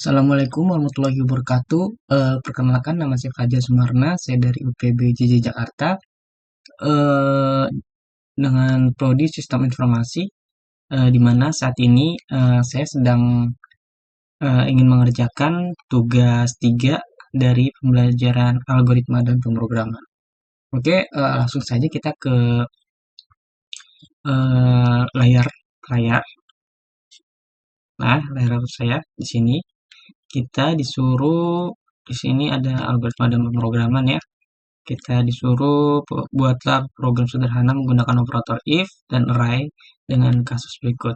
Assalamualaikum warahmatullahi wabarakatuh. Perkenalkan, nama saya Fajar Sumarna, saya dari UPB JJ Jakarta, eh, dengan prodi Sistem Informasi, di mana saat ini saya sedang ingin mengerjakan tugas 3 dari pembelajaran algoritma dan pemrograman. Oke, langsung saja kita ke layar saya. Nah, layar saya di sini kita disuruh, di sini ada algoritma dan pemrograman ya. Kita disuruh buatlah program sederhana menggunakan operator if dan array dengan kasus berikut.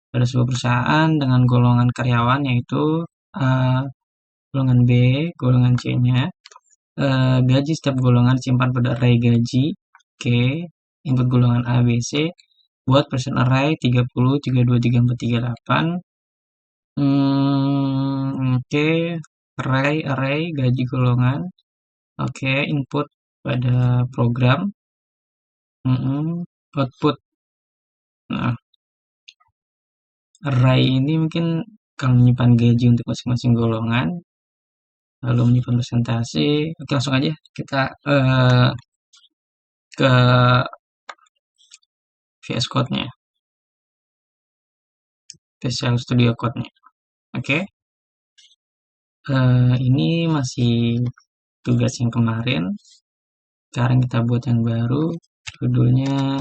Pada sebuah perusahaan dengan golongan karyawan yaitu A, golongan B, golongan C-nya. Gaji setiap golongan disimpan pada array gaji. Oke, input golongan A, B, C. Buat persen array 30, 32, 34, 38. Oke, array gaji golongan. Oke, input pada program. Output. Nah, array ini mungkin kalau menyimpan gaji untuk masing-masing golongan, lalu menyimpan presentasi. Oke, langsung aja kita ke VS Code-nya, Visual Studio Code-nya. Oke, ini masih tugas yang kemarin. Sekarang kita buat yang baru, judulnya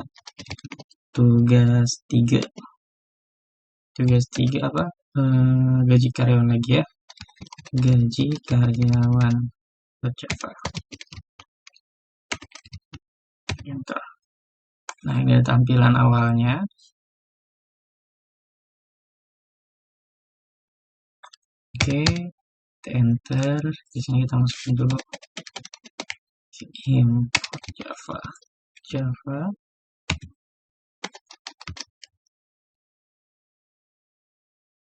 tugas 3. Tugas 3 apa? Gaji karyawan lagi ya. Gaji karyawan Java. Enter. Nah, ini ada tampilan awalnya. Oke, kita enter. Di sini kita masukin dulu import Java.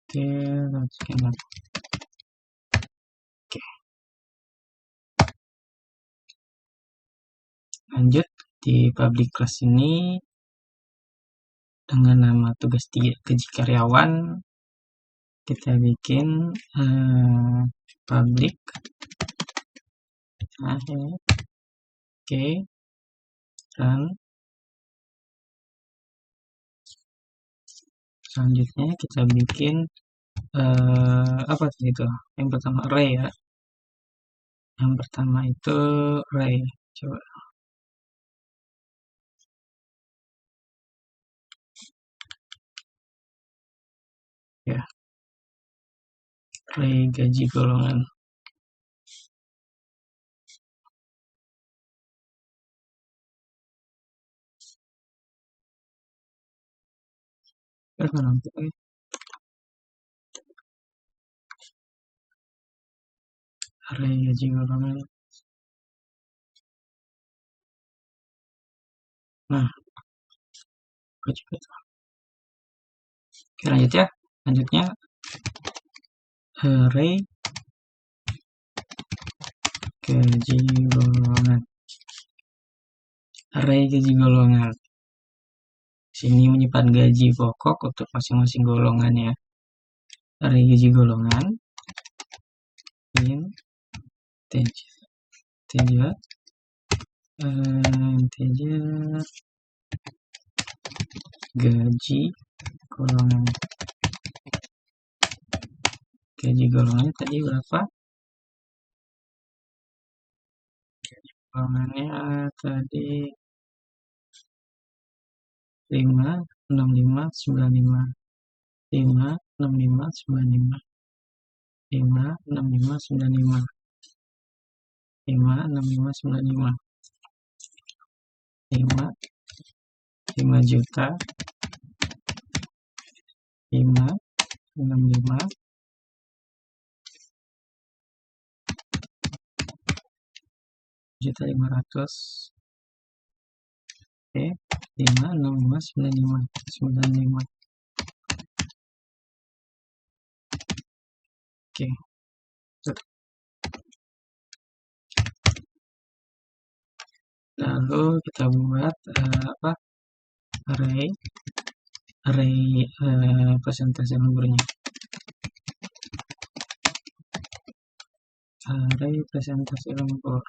Oke, masukin lagi. Oke. Lanjut di public class ini dengan nama tugas 3 gaji karyawan kita bikin public. Nah, ini. Oke, run. Selanjutnya kita bikin apa sih itu? Yang pertama array ya. Yang pertama itu array. Coba. Ya. Array gaji golongan. Array gaji golongan. Nah, oke, lanjut ya. Lanjutnya array gaji golongan. Array gaji golongan. Sini menyimpan gaji pokok untuk masing-masing golongan ya. Array gaji golongan. Integer gaji golongan. Gaji golongannya tadi berapa? Gaji golongannya tadi 5, 65, 95. 5, 65, 95. 5, 65, 95. 5, 65, 95. 5 juta. 5, 65. Juta 500. Oke, 5, 65, 95. 95. Oke. Lalu kita buat array persentase nomornya. array presentasi lembur.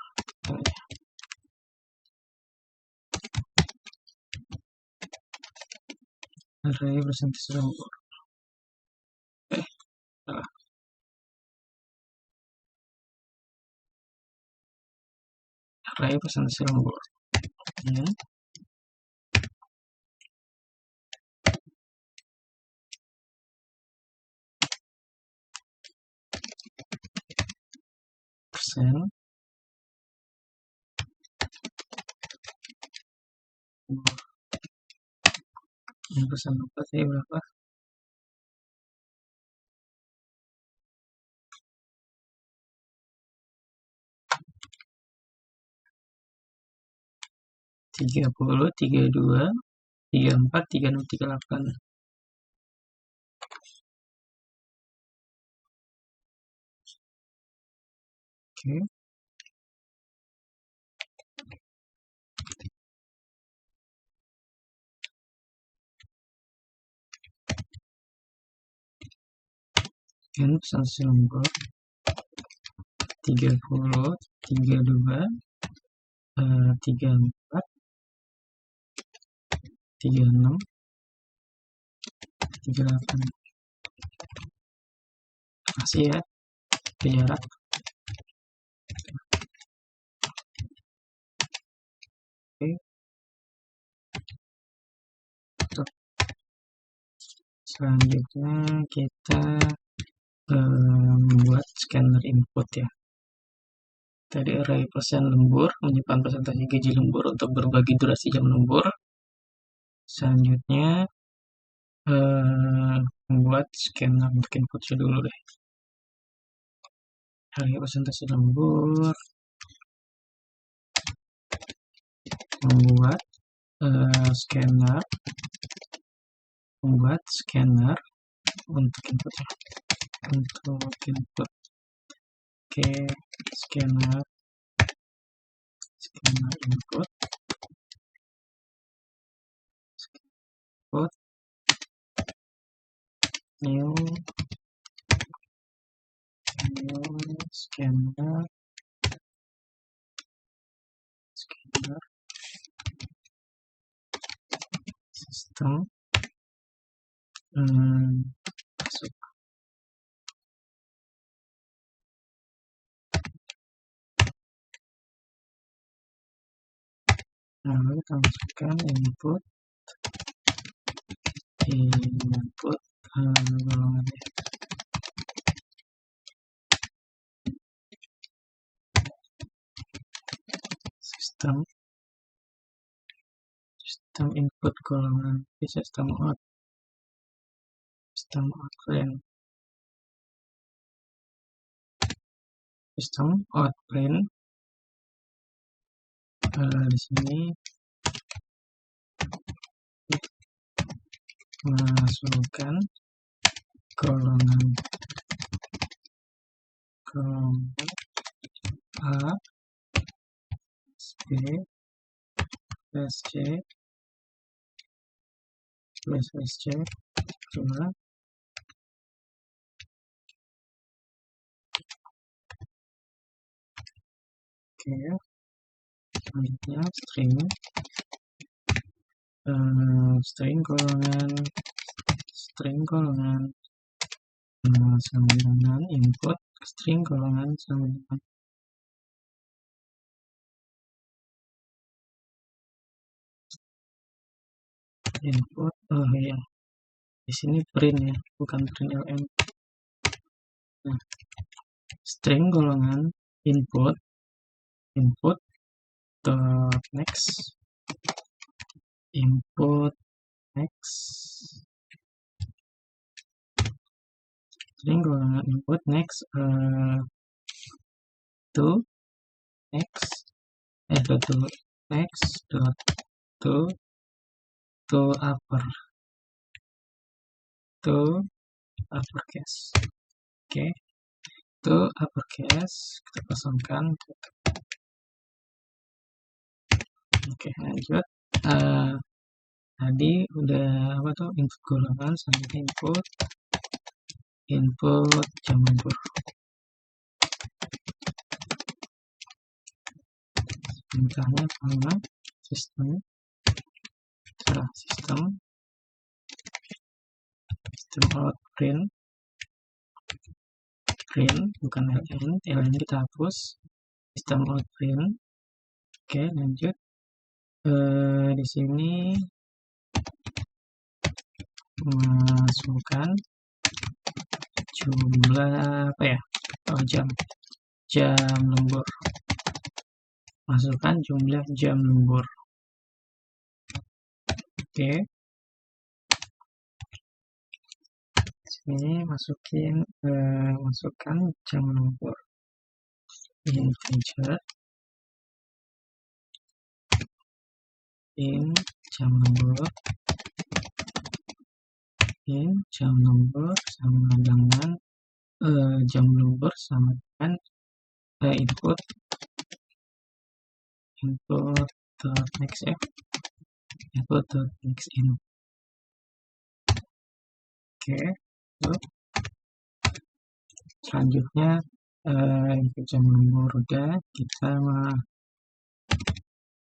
Array presentasi lembur. Salah. Array presentasi lembur. Persen. Ini persen apa sih, berapa? 30, 32, 34, 36, 38. Oke. Ini presentasi lembur 30, 32, 34, 36, 38. Masih ya, jarak. Oke. Selanjutnya kita membuat scanner input ya. Tadi array persen lembur menyimpan presentasi gaji lembur untuk berbagi durasi jam lembur. Selanjutnya membuat scanner untuk inputnya dulu deh. Array presentasi lembur, membuat scanner untuk inputnya, Oke, scanner input, new scanner system masuk. Lalu kita masukkan input sistem input golongan sistem out print sistem out print di sini masukkan golongan A, B, SC, SC, 2, oke, selanjutnya string golongan sama dengan input string golongan sama dengan input. Oh ya, di sini print ya, bukan print ln. Nah, string golongan input dot next string golongan input next to uppercase. Oke, to uppercase kita pasangkan. Oke, lanjut. Tadi udah input golongan sama input jam lembur. perintahnya sama sistem out print bukan ln kita hapus, sistem out print. Oke, lanjut. Di sini masukkan jumlah apa ya? Jam lembur. Masukkan jumlah jam lembur. Oke. Sini masukkan jam lembur. Integer jam lembur sama dengan jam lembur sama dengan input next in. Oke, selanjutnya jam lembur udah, kita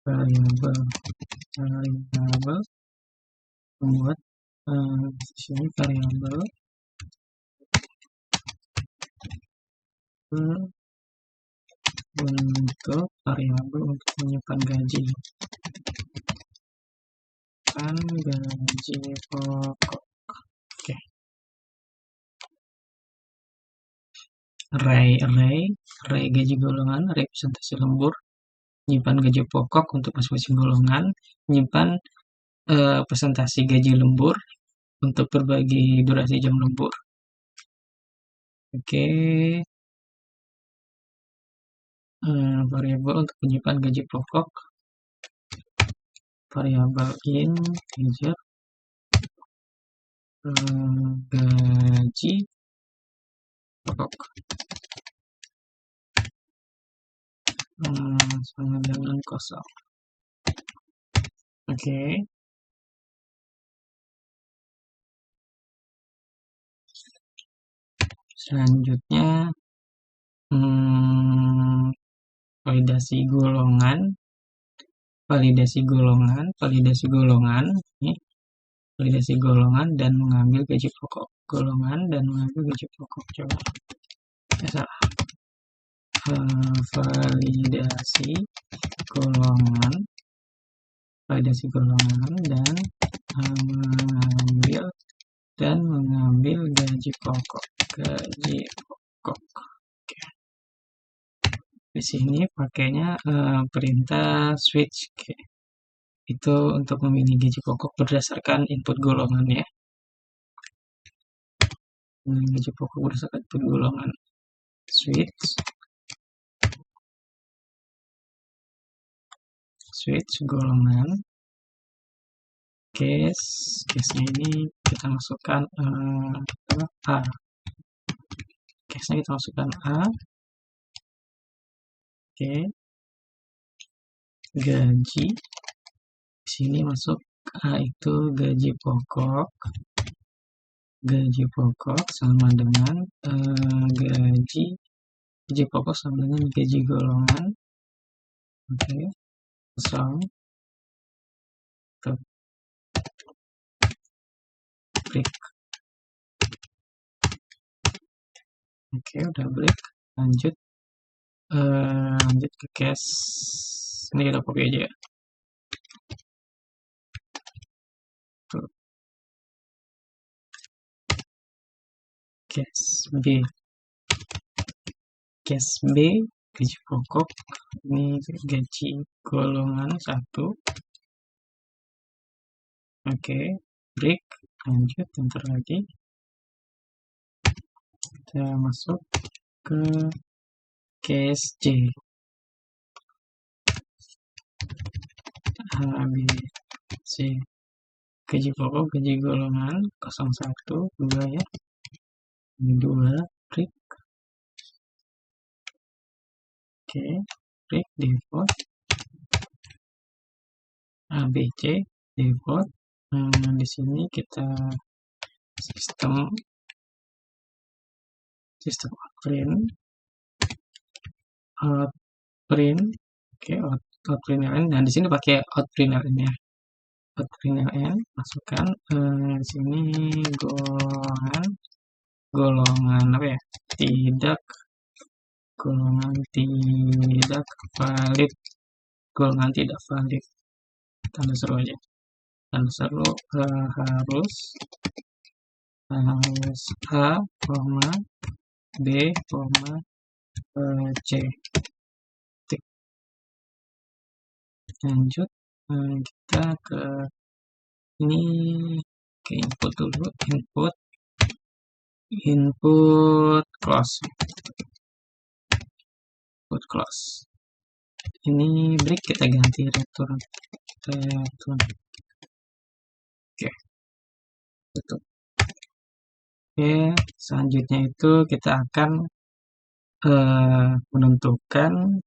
variabel membuat di sini variabel untuk menyimpan gaji pokok. Oke. Array gaji golongan, representasi lembur, menyimpan gaji pokok untuk masing-masing golongan, menyimpan presentasi gaji lembur untuk berbagi durasi jam lembur. Oke. Variabel untuk menyimpan gaji pokok, variabel integer gaji pokok sama dengan kosong. Oke. Selanjutnya validasi golongan dan mengambil gaji pokok coba salah. Validasi golongan dan mengambil gaji pokok. Oke. Di sini pakainya perintah switch. Oke. Itu untuk memilih gaji pokok berdasarkan input golongan ya. Gaji pokok berdasarkan input golongan. Switch golongan. Case-nya ini kita masukkan A. Case-nya kita masukkan A. Oke. Gaji. Di sini masuk A itu gaji pokok sama dengan gaji pokok sama dengan gaji golongan. Oke. Kosong. Break. Oke, udah break. Lanjut ke case. Ini kita copy aja ya. Case B gaji pokok, ini gaji golongan 1. Oke, break, lanjut, enter lagi. Kita masuk ke case C. A, B, C. Gaji pokok, gaji golongan 01, 2 ya. Ini 2, break. Oke, break, default. A, B, C, default. Di sini kita sistem print. Oke, outprintln. Nah, di sini pakai outprintln ya. Outprintln masukkan di sini golongan apa ya? Tidak valid. Golongan tidak valid. Tanda seru aja. Tanda seru harus A, B, C. Tik. Lanjut kita ke ini, ke input dulu. Input close. Ini break kita ganti return. Oke, tutup. Oke, selanjutnya itu kita akan menentukan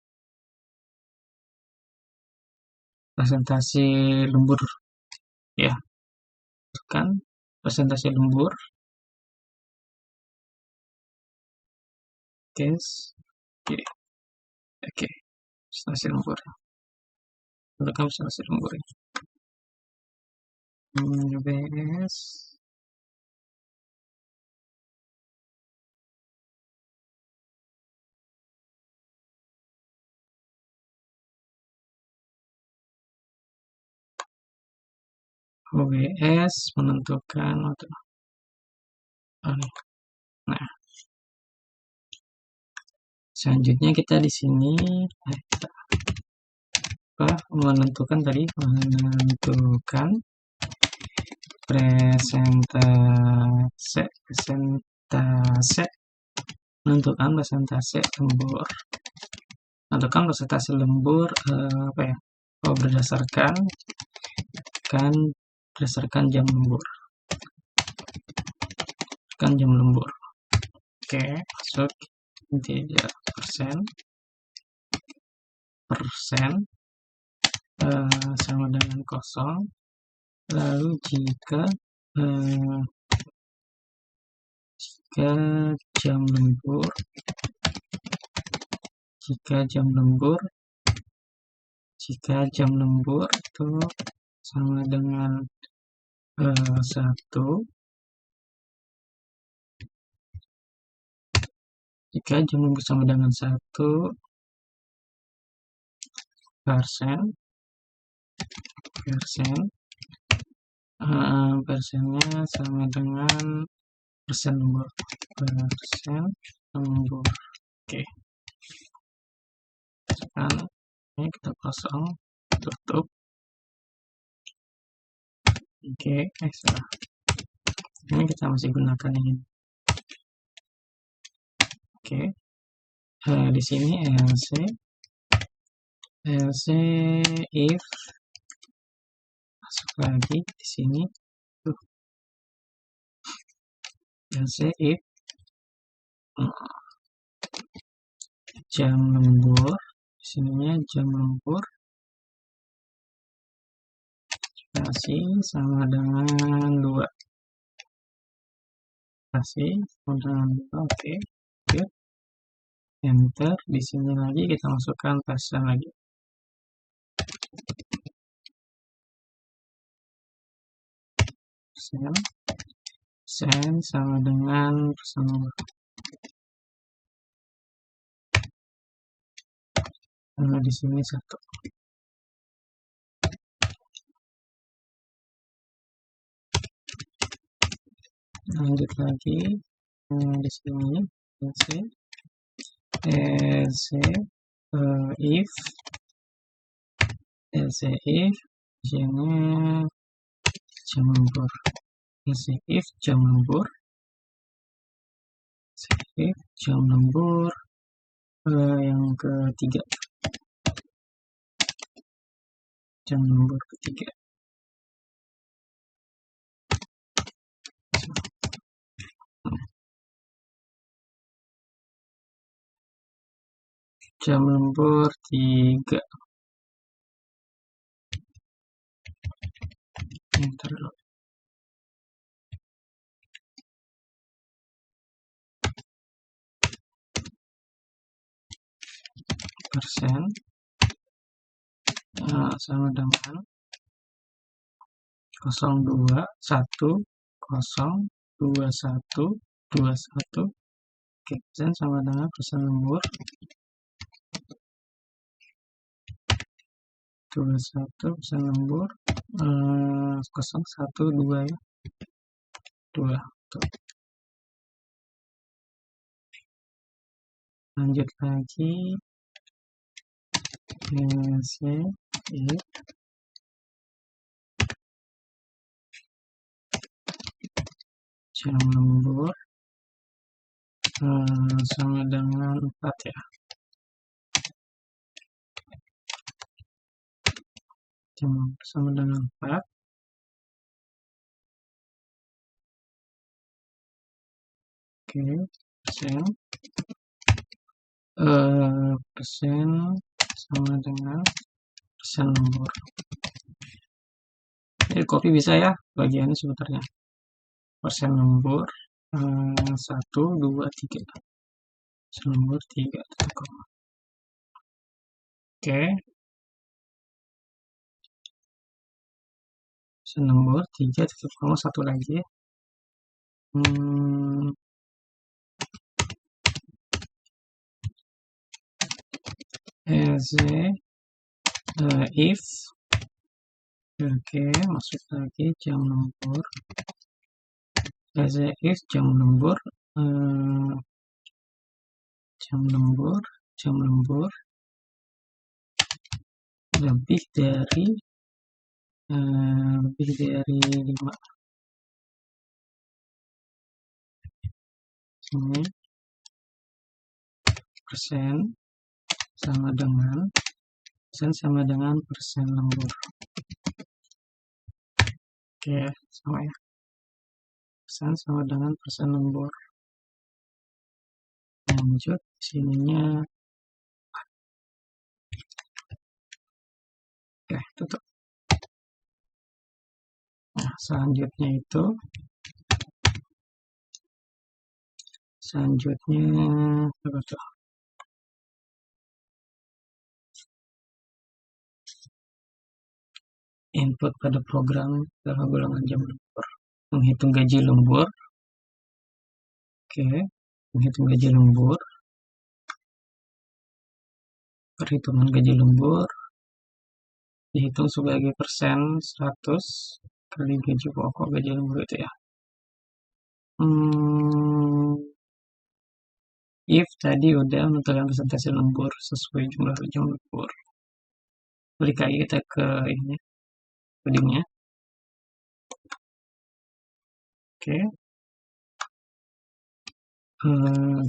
presentasi lembur ya. Kan presentasi lembur. Oke, presentasi lembur. Tentukan presentasi lembur. BS OBS menentukan nah, selanjutnya kita di sini menentukan menentukan presentasi lembur. Menentukan presentasi lembur apa ya? Berdasarkan jam lembur. Jam lembur. Oke, masuk integer persen sama dengan 0. Lalu jika jam lembur itu sama dengan 1. Jika jam lembur sama dengan 1%, persennya sama dengan persen lembur. Oke. Sekarang ini kita kosong, tutup. Oke, salah. Ini kita masih gunakan ini. Oke. Di sini else if masuk lagi di sini. Else if jam lembur, di sininya jam lembur kasih sama dengan 2. Kasih sama dengan 2. Oke. Good. Enter. Di sini lagi kita masukkan persen lagi. Persen sama dengan persen lembur. Di sini 1. Lanjut lagi di sini else if di sini jam lembur. If jam lembur yang ketiga. Jam lembur ketiga. Jam lembur 3. Enter dulu. Persen sama dengan 021 oke, persen sama dengan persen lembur 21 persen lembur 012 ya 2 tuh. Lanjut lagi jam lembur sama dengan 4 ya. Jam sama dengan 4. Oke, persen. Persen sama dengan persen lembur. Jadi copy bisa ya, bagiannya sebenarnya. Persen lembur 1, 2, 3. Persen lembur 3. Oke. Persen lembur 3, 1 lagi ya. If oke, masuk lagi jam lembur if jam lembur lebih dari 5 ini persen sama dengan persen lembur. Oke, sama ya, persen sama dengan persen lembur. Lanjut sininya, oke, tutup. Nah, selanjutnya apa tuh? Input pada program dalam golongan jam lembur. Menghitung gaji lembur. Oke, menghitung gaji lembur. Perhitungan gaji lembur dihitung sebagai persen 100 kali gaji pokok gaji lembur itu ya. If tadi udah menentukan persentase lembur sesuai jumlah jam lembur. Balik lagi kita ke ini codingnya. Oke.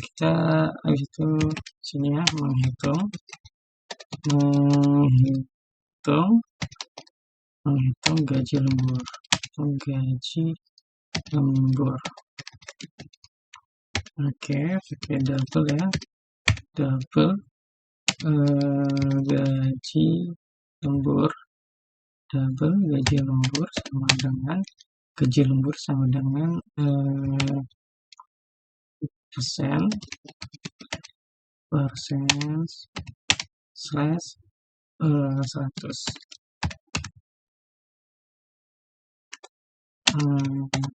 Kita habis itu sini ya menghitung gaji lembur. Oke, pakai double ya. Double gaji lembur sama dengan gaji lembur sama dengan persen slash 100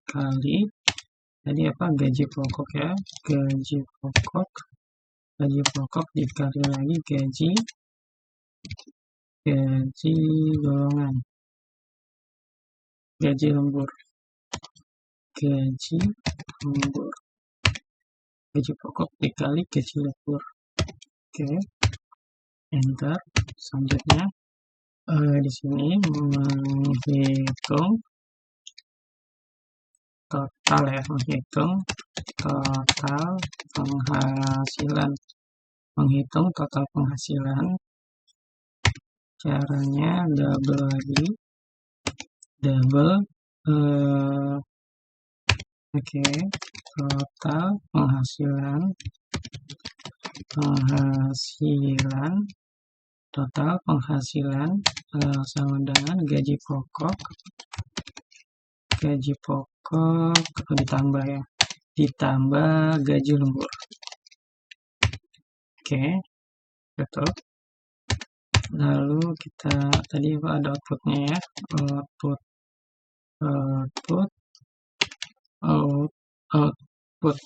kali tadi apa gaji pokok ya, gaji pokok dikali lagi gaji golongan gaji lembur gaji pokok dikali gaji lembur. Oke, enter. Selanjutnya di sini menghitung total ya, menghitung total penghasilan. Caranya double lagi, oke, total penghasilan sama dengan gaji pokok ditambah gaji lembur. Oke, betul. Lalu kita tadi apa ada outputnya ya, output output out, output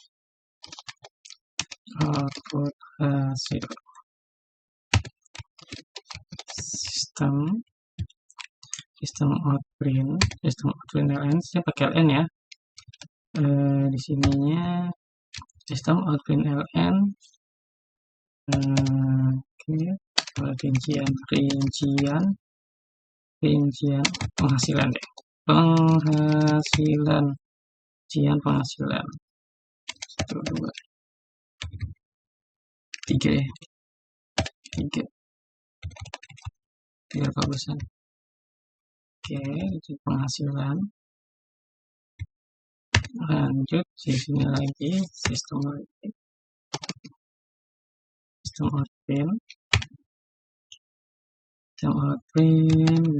output hasil sistem sistem out print ln, saya pakai ln ya. Di sininya sistem out print ln, oke, rincian penghasilan deh, penghasilan 1, 2, 3 ya, 3 biar bagusan. Oke, itu penghasilan. Lanjut di sini lagi sistem outprint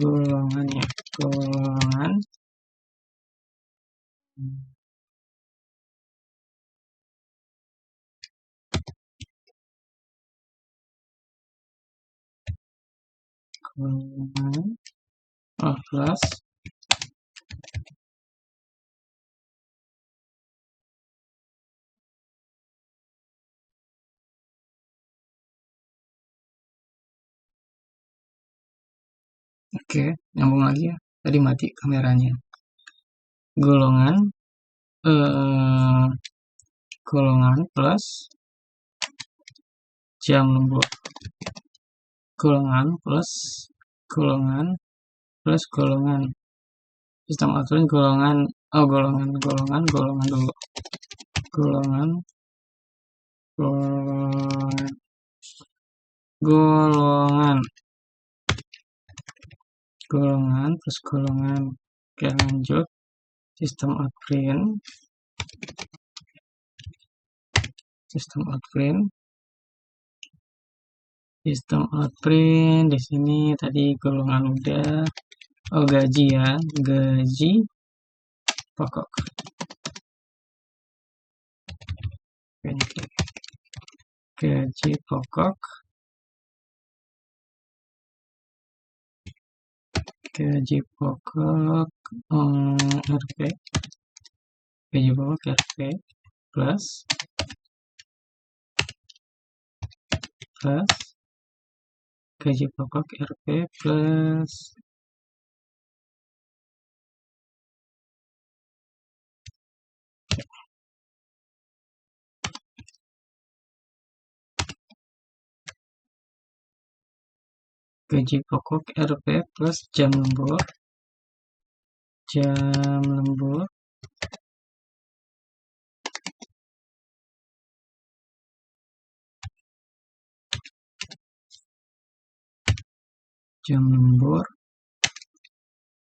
golongan ya, golongan plus oke, nyambung lagi ya, tadi mati kameranya. Golongan plus jam lembur, golongan sistem outprint golongan dulu, golongan plus golongan. Oke, lanjut sistem outprint di sini tadi golongan udah. Gaji ya, gaji pokok. Gaji pokok RP, gaji pokok RP plus gaji pokok RP plus gaji pokok RP plus jam lembur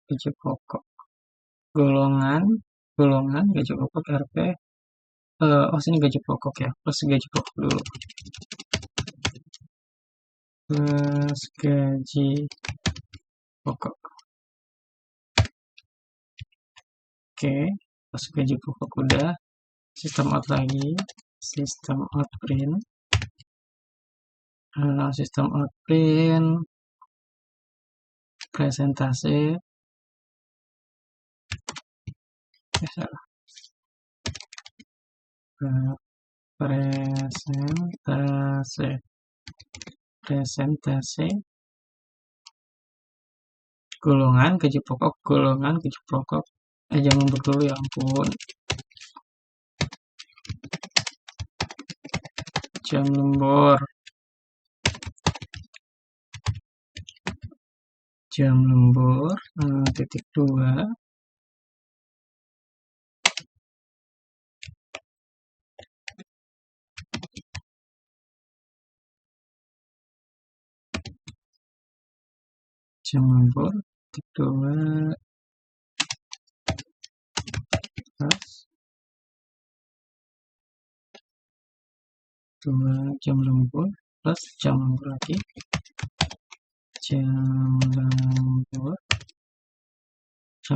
gaji pokok golongan gaji pokok RP. Sini gaji pokok ya, plus gaji pokok dulu, plus gaji pokok. Oke, plus gaji pokok udah. Sistem out lagi, sistem outprint presentase golongan gaji pokok jangan lembur dulu ya ampun, jam lembur titik 2 jam lembur titik 2 plus 2 jam lembur plus jam lembur lagi, jam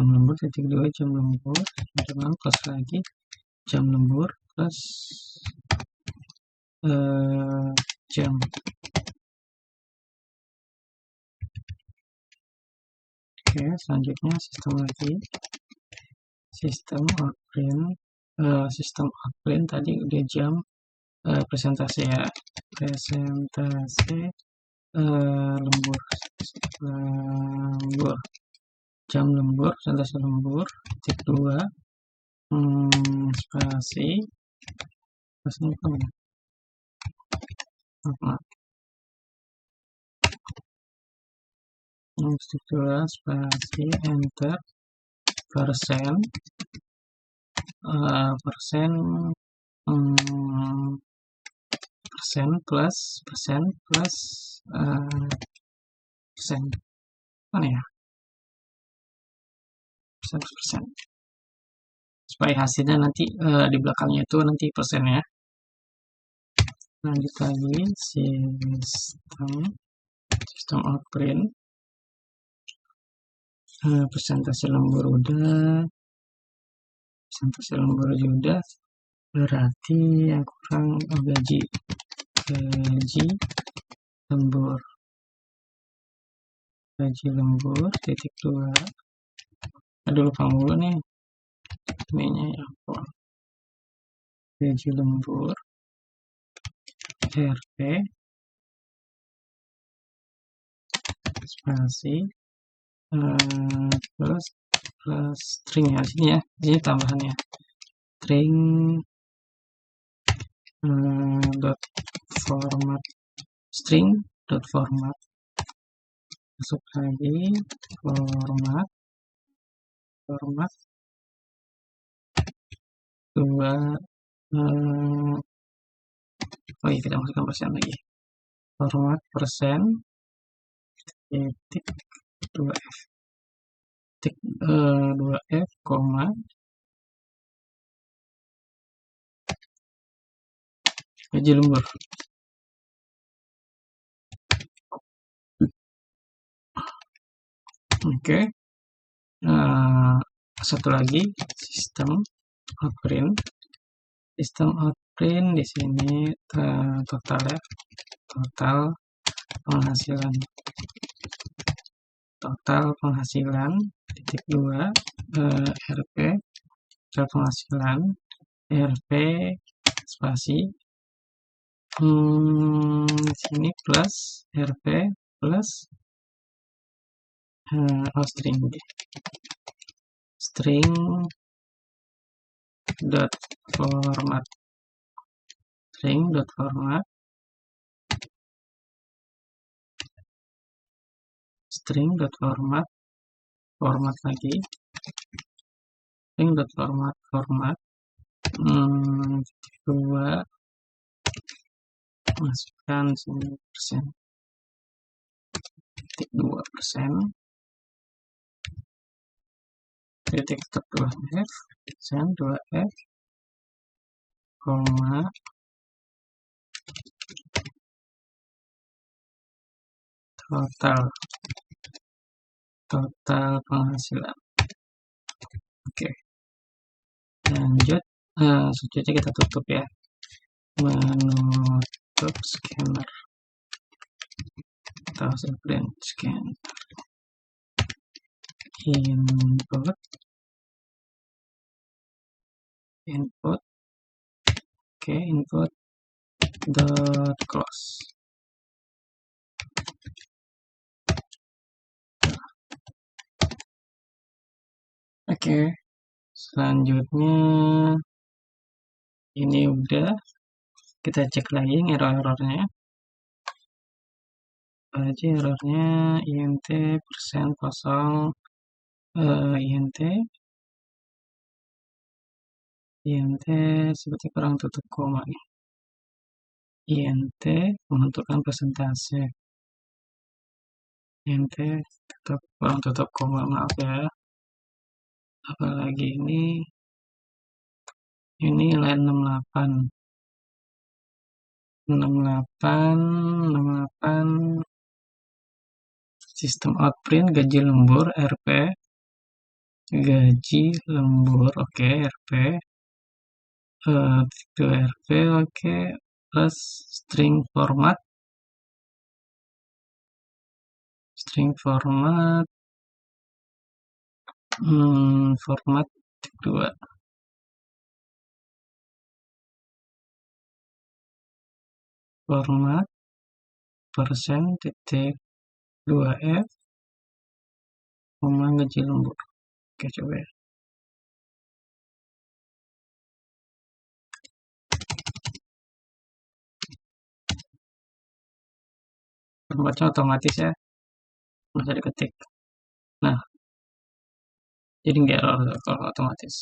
lembur titik 2 jam lembur plus lagi jam lembur plus jam Oke, selanjutnya sistem lagi. Sistem outprint. Sistem outprint tadi udah jam presentasi ya. Presentasi lembur. Lembur. Jam lembur, presentasi lembur. Titik 2. Spasi. Spasinya apa ya? Maaf. Titik 2, spasi, enter. Persen. Persen persen plus persen mana ya, persen supaya hasilnya nanti di belakangnya itu nanti persen ya. Lanjut lagi sistem outprint. Persentase lembur udah, berarti yang kurang gaji lembur titik 2. Aduh lupa mulu nih ininya ya, gaji lembur RP spasi plus string ya, sini ya, ini tambahannya string dot format, string dot format, masuk lagi format 2. Oh iya, kita masukkan persen lagi, format persen titik 2F titik 2F koma gaji lembur. Oke. Satu lagi sistem outprint. Sistem outprint di sini total ya, total penghasilan titik 2 RP total penghasilan RP spasi sini plus RP plus string dot format format lagi string dot format 2, masukkan sini persen titik 2%, titik 2F persen 2F koma total penghasilan. Oke, lanjut. Selanjutnya kita tutup ya, menutup scanner atau print scan input. Oke, input dot close. Oke, selanjutnya ini udah, kita cek lagi error-errornya. Aja errornya int persen kosong int seperti kurang tutup koma nih. Int menentukan persentase, int kurang tutup koma, maaf ya. Apalagi ini line 68 sistem outprint gaji lembur RP oke, RP RP oke, plus string format Format 2. Format persen titik 2F gaji lembur. Oke, coba ya. Formatnya otomatis ya, bisa diketik. Nah, jadi nggak error kalau otomatis.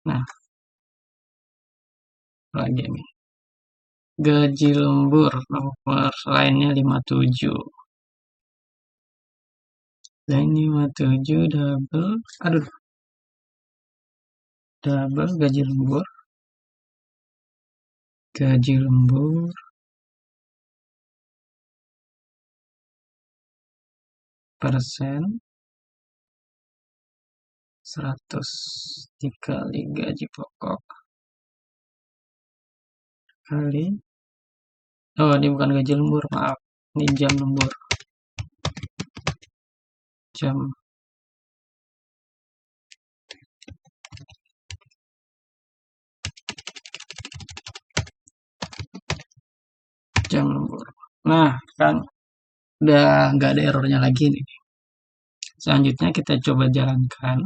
Nah, lagi nih. Gaji lembur nomor lainnya 57. Dan 57 double, aduh, double gaji lembur. Gaji lembur persen 100 dikali gaji pokok kali, oh ini bukan gaji lembur, maaf, ini jam lembur, jam lembur. Nah, kan udah nggak ada errornya lagi nih. Selanjutnya kita coba jalankan.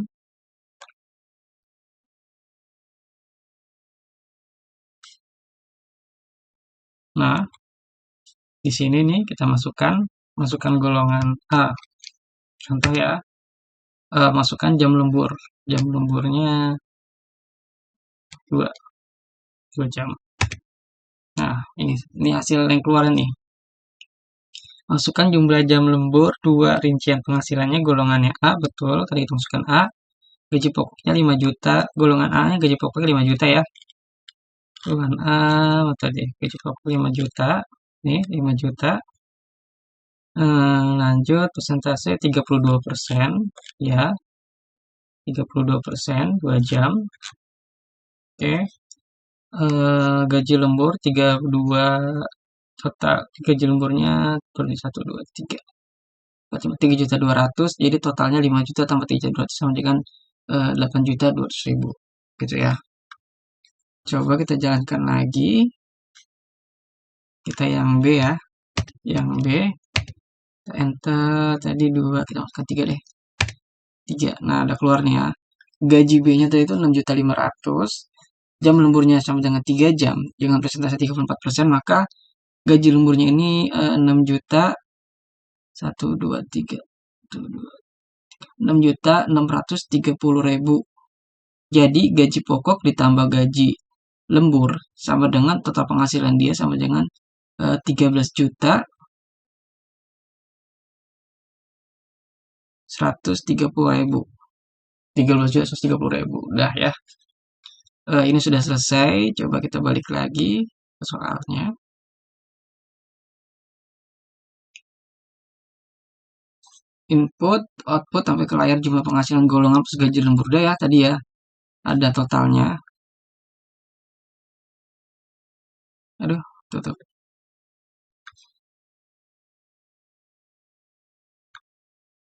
Nah, di sini nih kita masukkan golongan A. Contoh ya, masukkan jam lembur. Jam lemburnya 2 jam. Nah, ini hasil yang keluar nih. Masukkan jumlah jam lembur 2, rincian penghasilannya golongannya A, betul, tadi kita masukkan A. Gaji pokoknya 5 juta, golongan A nya gaji pokoknya 5 juta ya. Golongan A, tadi gaji pokok 5 juta, nih 5 juta. Lanjut, persentase 32%, ya. 32%, 2 jam. Oke. Gaji lembur 32 total, gaji lemburnya 1, 2, 3. 3.200.000, jadi totalnya 5 juta tambah 3.200 sama dengan 8.200.000 gitu ya. Coba kita jalankan lagi, kita yang B ya, yang B, kita enter, tadi 2, kita masukkan 3 deh, 3. Nah, ada keluar nih ya, gaji B nya tadi itu 6.500.000, jam lemburnya sama dengan 3 jam dengan persentase 34%, maka gaji lemburnya ini 6 juta 1, 2, 3, 6.630.000. Jadi gaji pokok ditambah gaji lembur sama dengan total penghasilan dia sama dengan 13 juta 130.000. 13 juta 130.000. Udah ya. Ini sudah selesai. Coba kita balik lagi ke soalnya. Input, output sampai ke layar jumlah penghasilan golongan plus gaji lembur. Udah ya tadi ya. Ada totalnya. Aduh, tutup.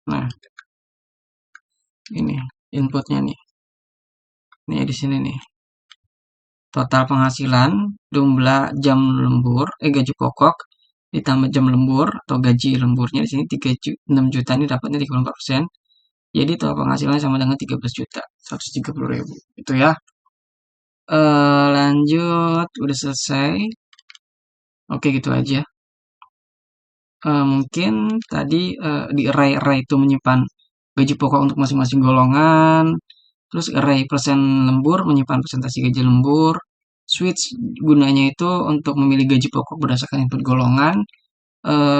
Nah, ini inputnya nih. Ini di sini nih. Total penghasilan, jumlah jam lembur, gaji pokok ditambah jam lembur atau gaji lemburnya di sini 6 juta ini dapatnya 34%. Jadi total penghasilan sama dengan 13 juta 130.000. Itu ya. Lanjut, udah selesai. Oke, gitu aja. Mungkin tadi di array itu menyimpan gaji pokok untuk masing-masing golongan. Terus array persen lembur menyimpan presentasi gaji lembur. Switch gunanya itu untuk memilih gaji pokok berdasarkan input golongan.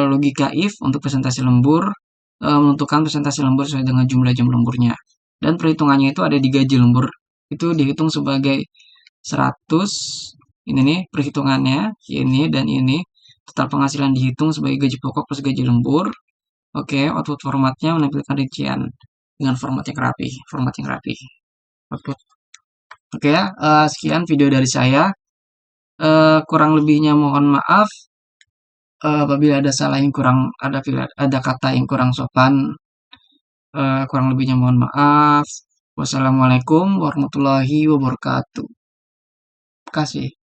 Logika if untuk presentasi lembur. Menentukan presentasi lembur sesuai dengan jumlah jam lemburnya. Dan perhitungannya itu ada di gaji lembur. Itu dihitung sebagai 100. Ini nih perhitungannya. Ini dan ini. Total penghasilan dihitung sebagai gaji pokok plus gaji lembur. Oke, output formatnya menampilkan rincian dengan format yang rapi. Output. Oke ya, sekian video dari saya. Kurang lebihnya mohon maaf apabila ada salah yang kurang, ada kata yang kurang sopan Kurang lebihnya mohon maaf. Wassalamualaikum warahmatullahi wabarakatuh. Terima kasih.